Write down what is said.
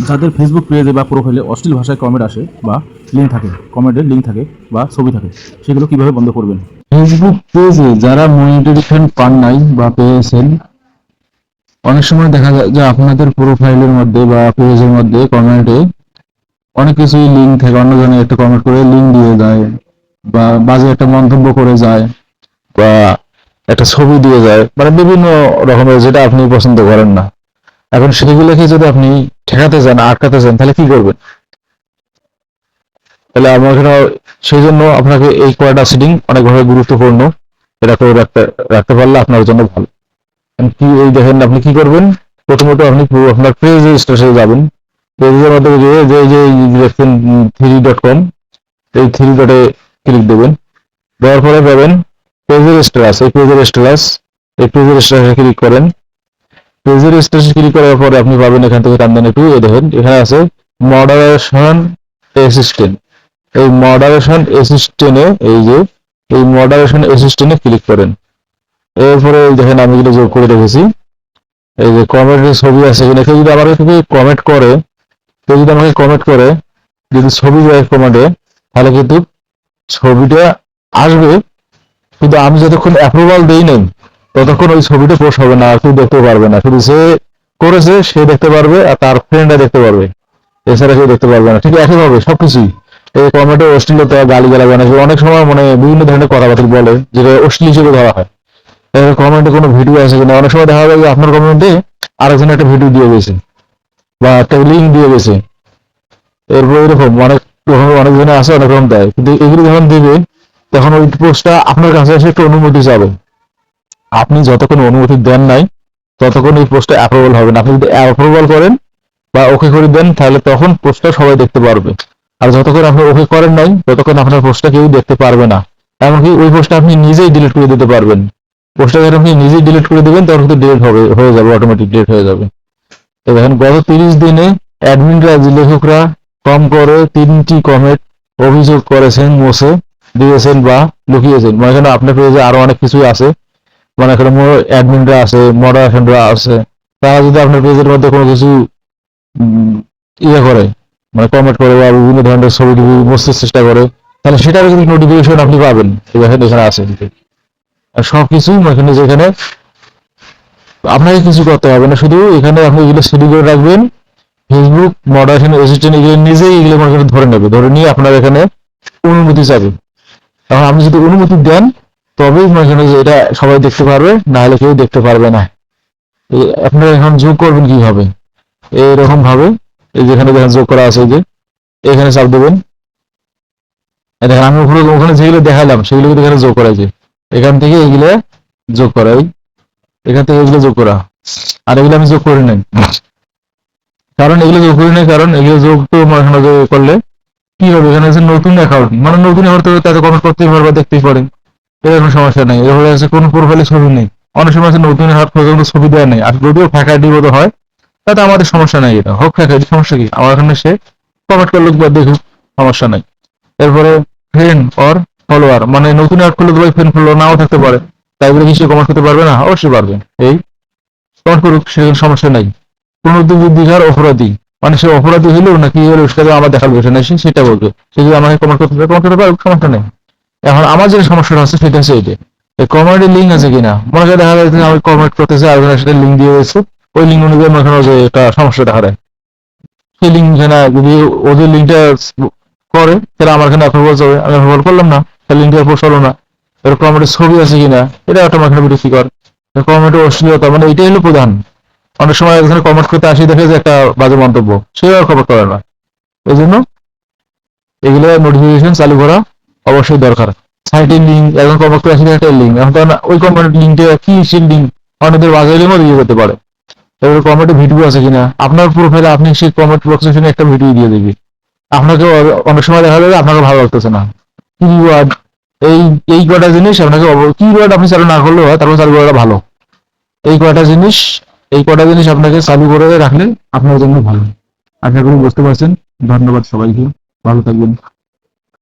যাদের ফেসবুক পেজে বা প্রোফাইলে অশ্লীল ভাষায় কমেন্ট আসে বা লিঙ্ক থাকে, কমেন্টের লিঙ্ক থাকে বা ছবি থাকে, সেগুলো কিভাবে বন্ধ করবেন? ফেসবুক পেজে যারা মনিটরিফিকেশন পান নাই বা পেয়েছেন, অনেক সময় দেখা যায় যে আপনাদের প্রোফাইলের মধ্যে বা পেজের মধ্যে কমেন্টে অনেক কিছুই লিঙ্ক থাকে, অন্যজনে একটা কমেন্ট করে লিঙ্ক দিয়ে যায় বা বাজে একটা মন্তব্য করে যায় বা একটা ছবি দিয়ে যায়, মানে বিভিন্ন রকমের, যেটা আপনি পছন্দ করেন না। এখন সেগুলোকে যদি আপনি ঠেকাতে চান, আটকাতে চান, তাহলে কি করবেন? তাহলে আমার এখানে সেই জন্য আপনাকে এই কয়টা সেটিং অনেকভাবে গুরুত্বপূর্ণ। এটা করে রাখতে রাখতে পারলে আপনার জন্য ভালো। কি এই দেখেন, আপনি কি করবেন? প্রথমত আপনি আপনার পেজ রেজিস্ট্রেশনে যাবেন। পেজের মধ্যে গিয়ে যে যে দেখছেন 3.com, এই 3 ডটে ক্লিক দেবেন। দেওয়ার পরে পাবেন পেজের স্ট্যাটাস। এই পেজের স্ট্যাটাস, এই পেজের স্ট্যাটাসে ক্লিক করেন। পেজের স্ট্যাটাসে ক্লিক করার পরে আপনি পাবেন এখান থেকে টান দেন একটু, এই দেখেন এখানে আছে মডারেশন অ্যাসিস্ট্যান্ট। এই মডারেশন অ্যাসিস্ট্যান্টে, এই যে এই মডারেশন অ্যাসিস্ট্যান্টে ক্লিক করেন। এরপরে দেখেন আমি যেটা যোগ করে রেখেছি, এই যে কমেন্টের ছবি আছে কিনা, কেউ যদি আমাকে কমেন্ট করে, কেউ যদি আমাকে কমেন্ট করে, যদি ছবি যায় কমেন্টে, তাহলে কিন্তু ছবিটা আসবে, কিন্তু আমি যতক্ষণ অ্যাপ্রুভাল দেই নাই ততক্ষণ ওই ছবিটা পোস্ট হবে না, আর কেউ দেখতে পারবে না। শুধু যে করেছে সে দেখতে পারবে আর তার ফ্রেন্ডরা দেখতে পারবে, এছাড়া কেউ দেখতে পারবে না। ঠিক একইভাবে সবকিছুই, এই কমেন্টে অশ্লীলতা, গালি গালাজ, অনেক সময় মানে বিভিন্ন ধরনের কথাবার্তা বলে যেটা অশ্লীল হিসেবে ধরা হয়। কমেন্টে কোনো ভিডিও আছে কিনা, অনেক সময় দেখা যায় যে আপনার কমেন্টে আরেকজন একটা ভিডিও দিয়ে গেছে বা একটা লিঙ্ক দিয়ে গেছে। এরপর এরকম অনেক রকম, অনেকজনে আছে অনেক রকম দেয়, কিন্তু এগুলো যখন দিবে তখন ওই পোস্টটা আপনার কাছে এসে একটা অনুমতি চাবে। আপনি যতক্ষণ অনুমতি দেন নাই ততক্ষণ এই পোস্টটা অ্যাপ্রুভাল হবে না। আপনি যদি অ্যাপ্রুভাল করেন বা ওকে করে দেন, তাহলে তখন পোস্টটা সবাই দেখতে পারবে। আর যতক্ষণ আপনি ওকে করেন নাই ততক্ষণ আপনার পোস্টটা কেউ দেখতে পারবে না। এমনকি ওই পোস্টটা আপনি নিজেই ডিলিট করে দিতে পারবেন। পোস্টটা যখন আপনি নিজেই ডিলিট করে দিবেন তখন কিন্তু ডিলিট হয়ে যাবে, অটোমেটিক ডিলিট হয়ে যাবে। তো দেখেন গত 30 দিনে অ্যাডমিনরা, লেখকরা কম করে 3টি কমেন্ট অভিযোগ করেছেন, মুছে দিয়েছেন বা লুকিয়েছেন। মানে এখানে আপনার পেজে আরো অনেক কিছুই আছে, মানে এখানে অ্যাডমিনরা আছে, মডারেশনরা আছে, তারা যদি আপনার পেজের মধ্যে কোনো কিছু ইয়ে করে, মানে কমেন্ট করে বা বিভিন্ন ধরনের ছবি মুছতে চেষ্টা করে, তাহলে সেটার কিন্তু নোটিফিকেশন আপনি পাবেন। দেখেন এখানে আছে, আর সবকিছুই এখানে, যেখানে আপনাকে কিছু করতে হবে না, শুধু এখানে আপনি এগুলো সেটিং করে রাখবেন। ফেসবুক মডারেশন অ্যাসিস্ট্যান্ট এগুলো নিজেই এগুলো মনে করেন ধরে নেবে, ধরে নিয়ে আপনার এখানে অনুমতি চাবে। এখন আপনি যদি অনুমতি দেন তবেই মনে করেন যে এটা সবাই দেখতে পারবে, না হলে কেউ দেখতে পারবে না। আপনারা এখন যোগ করবেন কিভাবে? এইরকম ভাবে, এই যেখানে দেখেন যোগ করা আছে, এই যে এখানে চাপ দেবেন। দেখেন আমি ওখানে যেগুলো দেখালাম সেগুলো কিন্তু এখানে যোগ করা, যে এখান থেকে এগুলো যোগ করা, এখান থেকে এগুলো যোগ করা। আর এগুলো আমি যোগ করি নাই, কারণ এগুলো যোগ করি নাই, কারণ এগুলো যোগ তো এখানে যোগ করলে কি হবে, এখানে আছে নতুন অ্যাকাউন্ট, মানে নতুন অ্যাকাউন্ট তাতে কমেন্ট করতেই পারবে, দেখতেই পারেন, এরকম সমস্যা নেই। এরপরে আছে কোন প্রোফাইলে ছবি নেই, অনেক সময় আছে নতুন হাত পর্যন্ত ছবি দেওয়া নেই, আর যদিও ফাঁকা আইডি মতো হয়, তাতে আমাদের সমস্যা নাই। এটা হোক ফাঁকা আইডি, সমস্যা কি, আমার এখানে সে কমেন্ট করলে বা দেখুক, সমস্যা নাই। এরপরে ফ্রেন্ড অর ফলোয়ার, মানে নতুন অ্যাড করলে তো ভাই ফ্রেন্ড ফলোয়ার নাও থাকতে পারে, তাই বলে কি সে কমেন্ট করতে পারবে না? অবশ্যই পারবে। এই কমেন্ট করুক, সেখানে সমস্যা নাই। কোন দিঘার অপরাধী, মানে সে অপরাধী হলেও না কি হলো সেটা আমার দেখার বিষয় নাই, সেটা বলবে। সে যদি আমাকে কমেন্ট করতে পারে, কমেন্ট করতে পারে, সমস্যা নেই। এখন আমার যে সমস্যাটা আছে সেটা হচ্ছে এইটা, এই কমেন্টের লিঙ্ক আছে কিনা, মনে করে দেখা যাচ্ছে আমি কমেন্ট করতেছি আর সেটা লিঙ্ক দিয়ে দিয়েছে, ওই লিঙ্ক অনুযায়ী মনে করেন যে একটা সমস্যা দেখা দেয়। সেই লিঙ্ক যদি ওদের লিঙ্কটা করে, তাহলে আমার এখানে অ্যাপ্রুভাল যাবে, আমি অ্যাপ্রুভাল করলাম না, তাহলে লিঙ্কটা পোস্ট হলো না। এর কমেন্টের ছবি আছে কিনা, এটা একটা আমার এখানে বিরক্তিকর। কমেন্টের অশ্লীলতা, মানে এটাই হলো প্রধান। অনেক সময় এখানে কমেন্ট করতে আসি, দেখে যে একটা বাজে মন্তব্য, সেও আর কমেন্ট করে না। এই জন্য এগুলো নোটিফিকেশন চালু করা অবশ্যই দরকার। সাইটের লিঙ্ক, এখন কমেন্ট করে আসি একটা লিঙ্ক, এখন তো ওই কমেন্ট লিঙ্কটা কি, সেই লিঙ্ক অনেকদের বাজে লিঙ্কও দিয়ে করতে পারে। এবার কমেন্টে ভিডিও আছে কিনা, আপনার প্রোফাইলে আপনি সেই কমেন্ট বক্সের সঙ্গে একটা ভিডিও দিয়ে দিবি, আপনাকে অনেক সময় দেখা যাবে আপনাকে ভালো লাগতেছে না, কিওয়ার্ড, এই এই কয়টা জিনিস আপনাকে, কিওয়ার্ড আপনি চালু না করলেও হয়, তারপর চালু করাটা ভালো। এই কয়টা জিনিস, এই কয়টা জিনিস আপনাকে চালু করে রাখলে আপনার জন্য ভালো। আশা করি বুঝতে পারছেন। ধন্যবাদ সবাইকে, ভালো থাকবেন।